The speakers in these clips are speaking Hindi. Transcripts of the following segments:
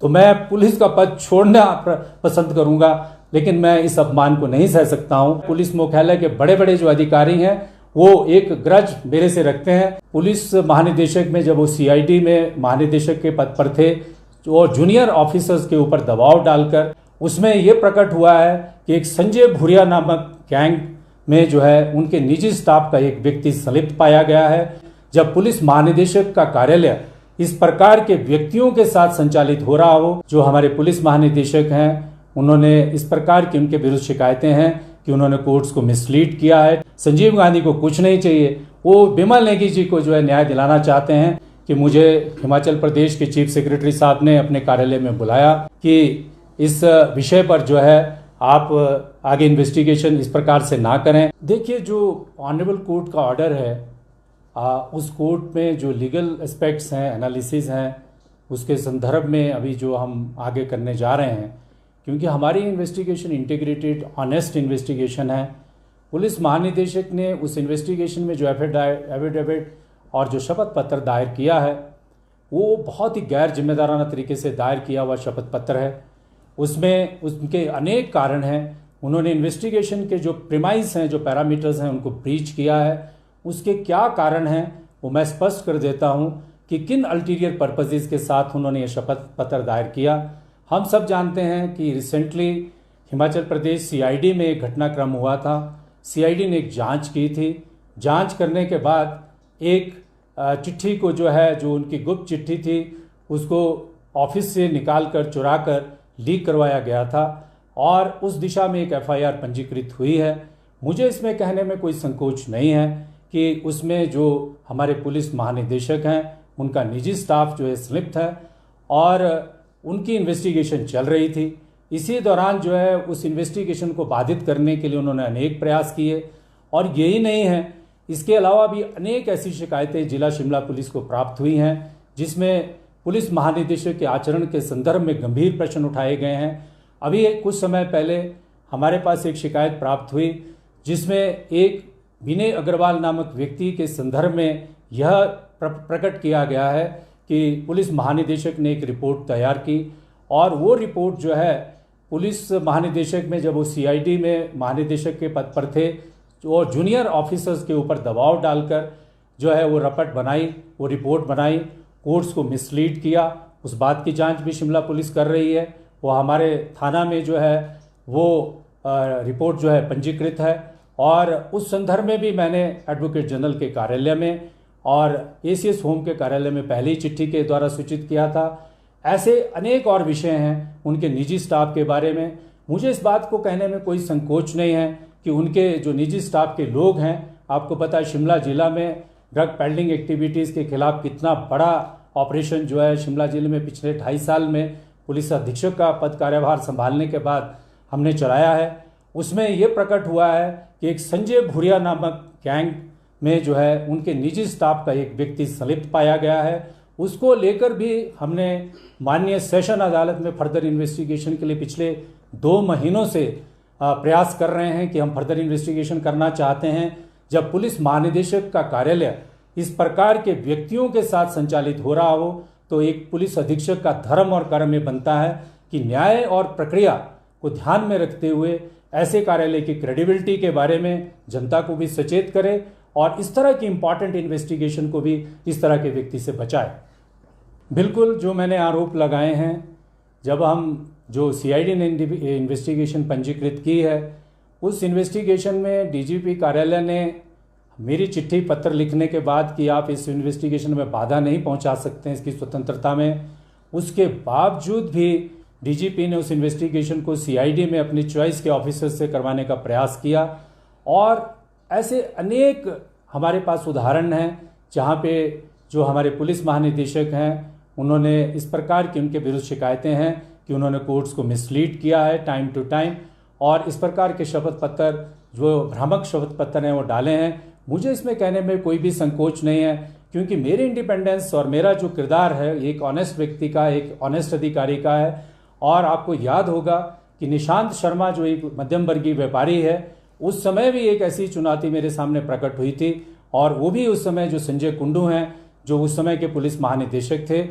तो मैं पुलिस का पद छोड़ना पसंद करूंगा, लेकिन मैं इस अपमान को नहीं सह सकता हूं। पुलिस मुख्यालय के बड़े बड़े जो अधिकारी हैं वो एक ग्रज मेरे से रखते हैं। पुलिस महानिदेशक में जब वो सीआईडी में महानिदेशक के पद पर थे और जूनियर ऑफिसर्स के ऊपर दबाव डालकर उसमें ये प्रकट हुआ है कि एक संजय भूरिया नामक गैंग में जो है उनके निजी स्टाफ का एक व्यक्ति संलिप्त पाया गया है। जब पुलिस महानिदेशक का कार्यालय इस प्रकार के व्यक्तियों के साथ संचालित हो रहा हो, जो हमारे पुलिस महानिदेशक हैं उन्होंने इस प्रकार की उनके विरुद्ध शिकायतें हैं कि उन्होंने कोर्ट्स को मिसलीड किया है। संजीव गांधी को कुछ नहीं चाहिए, वो बिमल नेगी जी को जो है न्याय दिलाना चाहते हैं कि मुझे हिमाचल प्रदेश के चीफ सेक्रेटरी साहब ने अपने कार्यालय में बुलाया कि इस विषय पर जो है आप आगे इन्वेस्टिगेशन इस प्रकार से ना करें। देखिए, जो ऑनरेबल कोर्ट का ऑर्डर है उस कोर्ट में जो लीगल एस्पेक्ट्स हैं, एनालिसिस हैं, उसके संदर्भ में अभी जो हम आगे करने जा रहे हैं, क्योंकि हमारी इन्वेस्टिगेशन इंटीग्रेटेड ऑनेस्ट इन्वेस्टिगेशन है। पुलिस महानिदेशक ने उस इन्वेस्टिगेशन में जो एफिडेविट और जो शपथ पत्र दायर किया है वो बहुत ही गैर जिम्मेदाराना तरीके से दायर किया हुआ शपथ पत्र है। उसमें उनके अनेक कारण हैं। उन्होंने इन्वेस्टिगेशन के जो प्रीमाइस हैं, जो पैरामीटर्स हैं, उनको ब्रीच किया है। उसके क्या कारण हैं वो मैं स्पष्ट कर देता हूं कि किन अल्टीरियर पर्पसेस के साथ उन्होंने ये शपथ पत्र दायर किया। हम सब जानते हैं कि रिसेंटली हिमाचल प्रदेश सीआईडी में एक घटनाक्रम हुआ था। सीआईडी ने एक जांच की थी। जांच करने के बाद एक चिट्ठी को जो है, जो उनकी गुप्त चिट्ठी थी, उसको ऑफिस से निकाल कर चुरा कर लीक करवाया गया था और उस दिशा में एक एफआईआर पंजीकृत हुई है। मुझे इसमें कहने में कोई संकोच नहीं है कि उसमें जो हमारे पुलिस महानिदेशक हैं उनका निजी स्टाफ जो है संलिप्त है और उनकी इन्वेस्टिगेशन चल रही थी। इसी दौरान जो है उस इन्वेस्टिगेशन को बाधित करने के लिए उन्होंने अनेक प्रयास किए और यही नहीं है, इसके अलावा भी अनेक ऐसी शिकायतें जिला शिमला पुलिस को प्राप्त हुई हैं जिसमें पुलिस महानिदेशक के आचरण के संदर्भ में गंभीर प्रश्न उठाए गए हैं। अभी कुछ समय पहले हमारे पास एक शिकायत प्राप्त हुई जिसमें एक विनय अग्रवाल नामक व्यक्ति के संदर्भ में यह प्रकट किया गया है कि पुलिस महानिदेशक ने एक रिपोर्ट तैयार की और वो रिपोर्ट जो है पुलिस महानिदेशक में जब वो सीआईडी में महानिदेशक के पद पर थे और जूनियर ऑफिसर्स के ऊपर दबाव डालकर जो है वो रपट बनाई, वो रिपोर्ट बनाई, कोर्ट्स को मिसलीड किया। उस बात की जांच भी शिमला पुलिस कर रही है। वो हमारे थाना में जो है वो रिपोर्ट जो है पंजीकृत है और उस संदर्भ में भी मैंने एडवोकेट जनरल के कार्यालय में और एसीएस होम के कार्यालय में पहले ही चिट्ठी के द्वारा सूचित किया था। ऐसे अनेक और विषय हैं उनके निजी स्टाफ के बारे में। मुझे इस बात को कहने में कोई संकोच नहीं है कि उनके जो निजी स्टाफ के लोग हैं, आपको पता है शिमला जिला में ड्रग पेडलिंग एक्टिविटीज़ के खिलाफ कितना बड़ा ऑपरेशन जो है शिमला जिले में पिछले 2.5 साल में पुलिस अधीक्षक का पद कार्यभार संभालने के बाद हमने चलाया है। उसमें ये प्रकट हुआ है कि एक संजय भूरिया नामक गैंग में जो है उनके निजी स्टाफ का एक व्यक्ति संलिप्त पाया गया है। उसको लेकर भी हमने माननीय सेशन अदालत में फर्दर इन्वेस्टिगेशन के लिए पिछले 2 महीनों से प्रयास कर रहे हैं कि हम फर्दर इन्वेस्टिगेशन करना चाहते हैं। जब पुलिस महानिदेशक का कार्यालय इस प्रकार के व्यक्तियों के साथ संचालित हो रहा हो तो एक पुलिस अधीक्षक का धर्म और कर्म में बनता है कि न्याय और प्रक्रिया को ध्यान में रखते हुए ऐसे कार्यालय की क्रेडिबिलिटी के बारे में जनता को भी सचेत करे और इस तरह की इंपॉर्टेंट इन्वेस्टिगेशन को भी इस तरह के व्यक्ति से बचाए। बिल्कुल, जो मैंने आरोप लगाए हैं, जब हम जो सीआईडी ने इन्वेस्टिगेशन पंजीकृत की है उस इन्वेस्टिगेशन में डीजीपी कार्यालय ने मेरी चिट्ठी पत्र लिखने के बाद कि आप इस इन्वेस्टिगेशन में बाधा नहीं पहुंचा सकते हैं इसकी स्वतंत्रता में, उसके बावजूद भी डीजीपी ने उस इन्वेस्टिगेशन को सीआईडी में अपनी चॉइस के ऑफिसर्स से करवाने का प्रयास किया। और ऐसे अनेक हमारे पास उदाहरण हैं जहां पे जो हमारे पुलिस महानिदेशक हैं उन्होंने इस प्रकार की उनके विरुद्ध शिकायतें हैं कि उन्होंने कोर्ट्स को मिसलीड किया है टाइम टू टाइम और इस प्रकार के शपथ पत्र जो भ्रामक शपथ पत्र हैं वो डाले हैं। मुझे इसमें कहने में कोई भी संकोच नहीं है क्योंकि मेरी इंडिपेंडेंस और मेरा जो किरदार है एक ऑनेस्ट व्यक्ति का, एक ऑनेस्ट अधिकारी का है। और आपको याद होगा कि निशांत शर्मा जो एक मध्यम वर्गीय व्यापारी है, उस समय भी एक ऐसी चुनौती मेरे सामने प्रकट हुई थी और वो भी उस समय जो संजय कुंडू हैं जो उस समय के पुलिस महानिदेशक थे,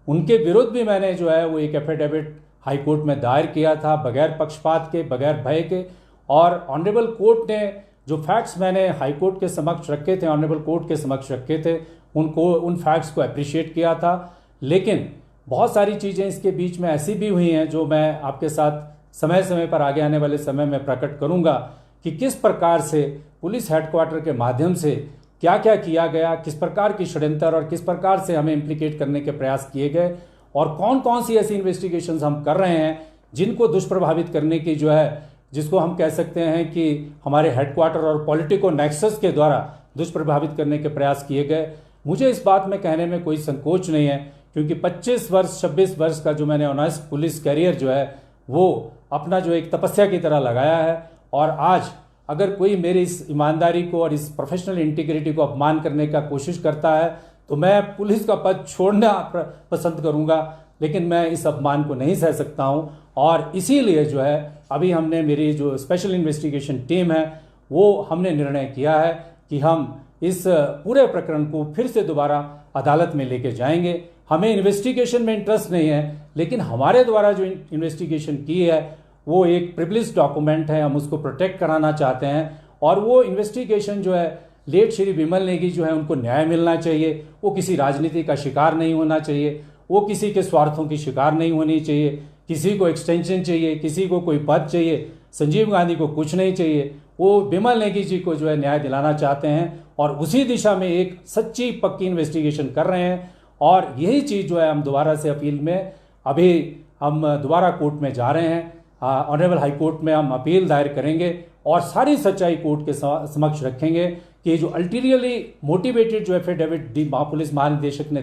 उनके विरुद्ध भी मैंने जो है वो एक एफिडेविट हाई कोर्ट में दायर किया था, बगैर पक्षपात के, बगैर भय के। और ऑनरेबल कोर्ट ने जो फैक्ट्स मैंने हाई कोर्ट के समक्ष रखे थे, ऑनरेबल कोर्ट के समक्ष रखे थे, उन फैक्ट्स को अप्रिशिएट किया था। लेकिन बहुत सारी चीज़ें इसके बीच में ऐसी भी हुई हैं जो मैं आपके साथ समय समय पर आगे आने वाले समय में प्रकट करूंगा कि किस प्रकार से पुलिस हेडक्वार्टर के माध्यम से क्या क्या किया गया, किस प्रकार की षड्यंत्र और किस प्रकार से हमें इम्प्लीकेट करने के प्रयास किए गए, और कौन कौन सी ऐसी इन्वेस्टिगेशंस हम कर रहे हैं जिनको दुष्प्रभावित करने की जो है, जिसको हम कह सकते हैं कि हमारे हेडक्वार्टर और पॉलिटिको नेक्सस के द्वारा दुष्प्रभावित करने के प्रयास किए गए। मुझे इस बात में कहने में कोई संकोच नहीं है, क्योंकि 25 वर्ष 26 वर्ष का जो मैंने ऑनेस्ट पुलिस कैरियर जो है वो अपना जो एक तपस्या की तरह लगाया है, और आज अगर कोई मेरी इस ईमानदारी को और इस प्रोफेशनल इंटीग्रिटी को अपमान करने का कोशिश करता है तो मैं पुलिस का पद छोड़ना पसंद करूंगा, लेकिन मैं इस अपमान को नहीं सह सकता हूं। और इसीलिए जो है अभी हमने, मेरी जो स्पेशल इन्वेस्टिगेशन टीम है वो हमने निर्णय किया है कि हम इस पूरे प्रकरण को फिर से दोबारा अदालत में लेके जाएंगे। हमें इन्वेस्टिगेशन में इंटरेस्ट नहीं है, लेकिन हमारे द्वारा जो इन्वेस्टिगेशन की है वो एक प्रिविलेज डॉक्यूमेंट है, हम उसको प्रोटेक्ट कराना चाहते हैं। और वो इन्वेस्टिगेशन जो है, लेट श्री विमल नेगी जो है उनको न्याय मिलना चाहिए, वो किसी राजनीति का शिकार नहीं होना चाहिए, वो किसी के स्वार्थों की शिकार नहीं होनी चाहिए, किसी को एक्सटेंशन चाहिए, किसी को कोई पद चाहिए, संजीव गांधी को कुछ नहीं चाहिए। वो विमल नेगी जी को जो है न्याय दिलाना चाहते हैं और उसी दिशा में एक सच्ची पक्की इन्वेस्टिगेशन कर रहे हैं। और यही चीज़ जो है हम दोबारा से अपील में, अभी हम दोबारा कोर्ट में जा रहे हैं, ऑनरेबल हाई कोर्ट में हम अपील दायर करेंगे और सारी सच्चाई कोर्ट के समक्ष रखेंगे कि जो अल्टीरियरली मोटिवेटेड जो एफिडेविट डी पुलिस महानिदेशक ने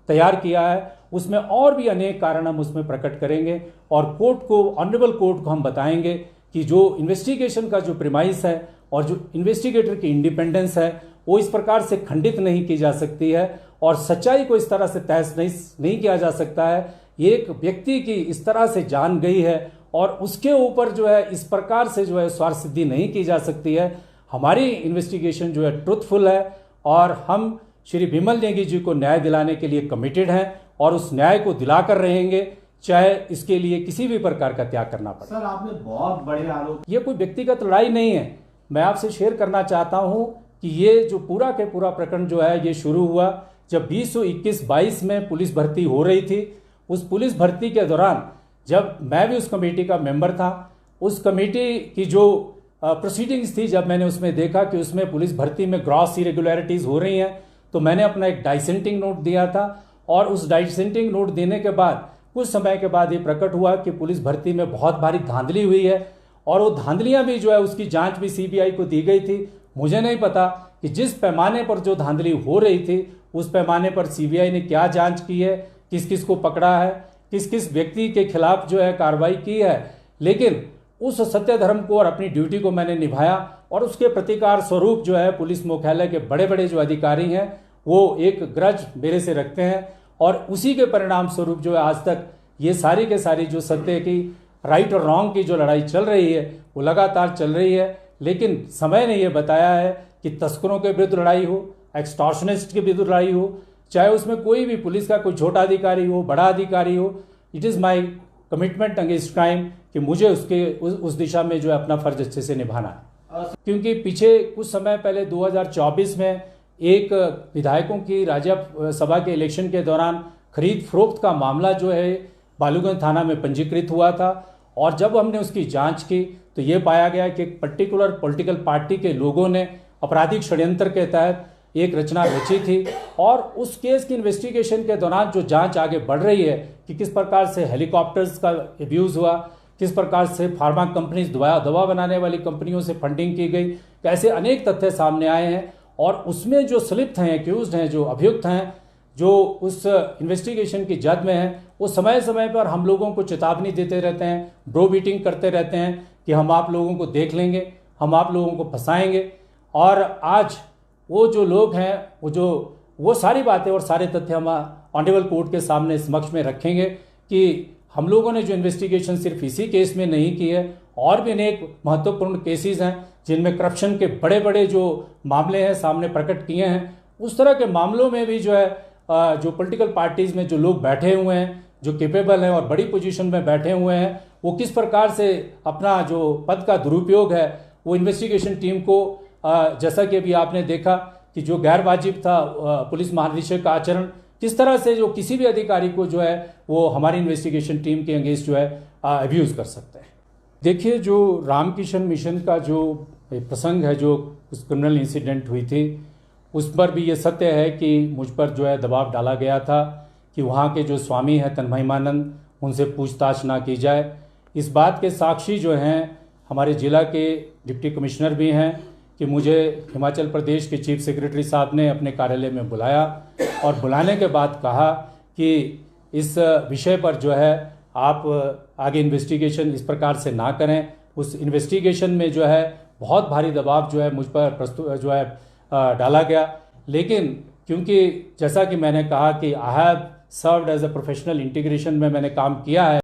तैयार किया है उसमें और भी अनेक कारण हम उसमें प्रकट करेंगे, और कोर्ट को, ऑनरेबल कोर्ट को हम बताएंगे कि जो इन्वेस्टिगेशन का जो प्रीमाइस है और जो इन्वेस्टिगेटर की इंडिपेंडेंस है वो इस प्रकार से खंडित नहीं की जा सकती है, और सच्चाई को इस तरह से तहस नहीं किया जा सकता है। एक व्यक्ति की इस तरह से जान गई है और उसके ऊपर जो है इस प्रकार से जो है स्वार्थ सिद्धि नहीं की जा सकती है। हमारी इन्वेस्टिगेशन जो है ट्रुथफुल है और हम श्री विमल नेगी जी को न्याय दिलाने के लिए कमिटेड हैं और उस न्याय को दिलाकर रहेंगे, चाहे इसके लिए किसी भी प्रकार का त्याग करना पड़े। सर, आपने बहुत बड़े आरोप, ये कोई व्यक्तिगत लड़ाई नहीं है। मैं आपसे शेयर करना चाहता हूं कि ये जो पूरा के पूरा प्रकरण जो है ये शुरू हुआ जब 2021-22 में पुलिस भर्ती हो रही थी। उस पुलिस भर्ती के दौरान जब मैं भी उस कमेटी का मेंबर था, उस कमेटी की जो प्रोसीडिंग्स थी, जब मैंने उसमें देखा कि उसमें पुलिस भर्ती में ग्रॉस इरेगुलरिटीज हो रही हैं, तो मैंने अपना एक डाइसेंटिंग नोट दिया था। और उस डाइसेंटिंग नोट देने के बाद कुछ समय के बाद ये प्रकट हुआ कि पुलिस भर्ती में बहुत भारी धांधली हुई है, और वो धांधलियां भी जो है उसकी जांच भी सीबीआई को दी गई थी। मुझे नहीं पता कि जिस पैमाने पर जो धांधली हो रही थी उस पैमाने पर सीबीआई ने क्या जांच की है, किस किस को पकड़ा है, किस किस व्यक्ति के खिलाफ जो है कार्रवाई की है। लेकिन उस सत्य धर्म को और अपनी ड्यूटी को मैंने निभाया, और उसके प्रतिकार स्वरूप जो है पुलिस मुख्यालय के बड़े बड़े जो अधिकारी हैं वो एक ग्रज मेरे से रखते हैं, और उसी के परिणाम स्वरूप जो है आज तक ये सारी के सारी जो सत्य की, राइट और रॉन्ग की जो लड़ाई चल रही है वो लगातार चल रही है। लेकिन समय ने ये बताया है कि तस्करों के विरुद्ध लड़ाई हो, एक्सटॉर्शनिस्ट के विरुद्ध लड़ाई हो, चाहे उसमें कोई भी पुलिस का कोई छोटा अधिकारी हो, बड़ा अधिकारी हो, it is my commitment against crime कि मुझे उस दिशा में जो है अपना फर्ज अच्छे से निभाना है। क्योंकि पीछे कुछ समय पहले 2024 में एक विधायकों की राज्यसभा के इलेक्शन के दौरान खरीद फरोख्त का मामला जो है बालूगंज थाना में पंजीकृत हुआ था, और जब हमने उसकी जांच की तो ये पाया गया कि एक पर्टिकुलर पॉलिटिकल पार्टी के लोगों ने आपराधिक षड्यंत्र के तहत एक रचना रची थी। और उस केस की इन्वेस्टिगेशन के दौरान जो जांच आगे बढ़ रही है कि किस प्रकार से हेलीकॉप्टर्स का अब्यूज़ हुआ, किस प्रकार से फार्मा कंपनीज दवा बनाने वाली कंपनियों से फंडिंग की गई, कैसे अनेक तथ्य सामने आए हैं। और उसमें जो संलिप्त हैं, एक्यूज्ड हैं, जो अभियुक्त हैं, जो उस इन्वेस्टिगेशन की जद में हैं, वो समय समय पर हम लोगों को चेतावनी देते रहते हैं, ब्रो बीटिंग करते रहते हैं कि हम आप लोगों को देख लेंगे, हम आप लोगों को फंसाएंगे। और आज वो जो लोग हैं वो सारी बातें और सारे तथ्य हम ऑनरेबल कोर्ट के सामने समक्ष में रखेंगे कि हम लोगों ने जो इन्वेस्टिगेशन सिर्फ इसी केस में नहीं की है, और भी अनेक महत्वपूर्ण केसेस हैं जिनमें करप्शन के बड़े बड़े जो मामले हैं सामने प्रकट किए हैं। उस तरह के मामलों में भी जो है जो पॉलिटिकल पार्टीज में जो लोग बैठे हुए हैं, जो कैपेबल हैं और बड़ी पोजीशन में बैठे हुए हैं, वो किस प्रकार से अपना जो पद का दुरुपयोग है वो इन्वेस्टिगेशन टीम को, जैसा कि अभी आपने देखा कि जो गैर वाजिब था पुलिस महानिदेशक का आचरण, किस तरह से जो किसी भी अधिकारी को जो है वो हमारी इन्वेस्टिगेशन टीम के अगेंस्ट जो है अब्यूज़ कर सकते हैं। देखिए, जो रामकिशन मिशन का जो प्रसंग है, जो उस क्रिमिनल इंसिडेंट हुई थी, उस पर भी ये सत्य है कि मुझ पर जो है दबाव डाला गया था कि वहाँ के जो स्वामी हैं तन्महिमानंद, उनसे पूछताछ ना की जाए। इस बात के साक्षी जो हैं हमारे ज़िला के डिप्टी कमिश्नर भी हैं कि मुझे हिमाचल प्रदेश के चीफ सेक्रेटरी साहब ने अपने कार्यालय में बुलाया और बुलाने के बाद कहा कि इस विषय पर जो है आप आगे इन्वेस्टिगेशन इस प्रकार से ना करें। उस इन्वेस्टिगेशन में जो है बहुत भारी दबाव जो है मुझ पर जो है डाला गया, लेकिन क्योंकि जैसा कि मैंने कहा कि I have served as a professional integration में मैंने काम किया है।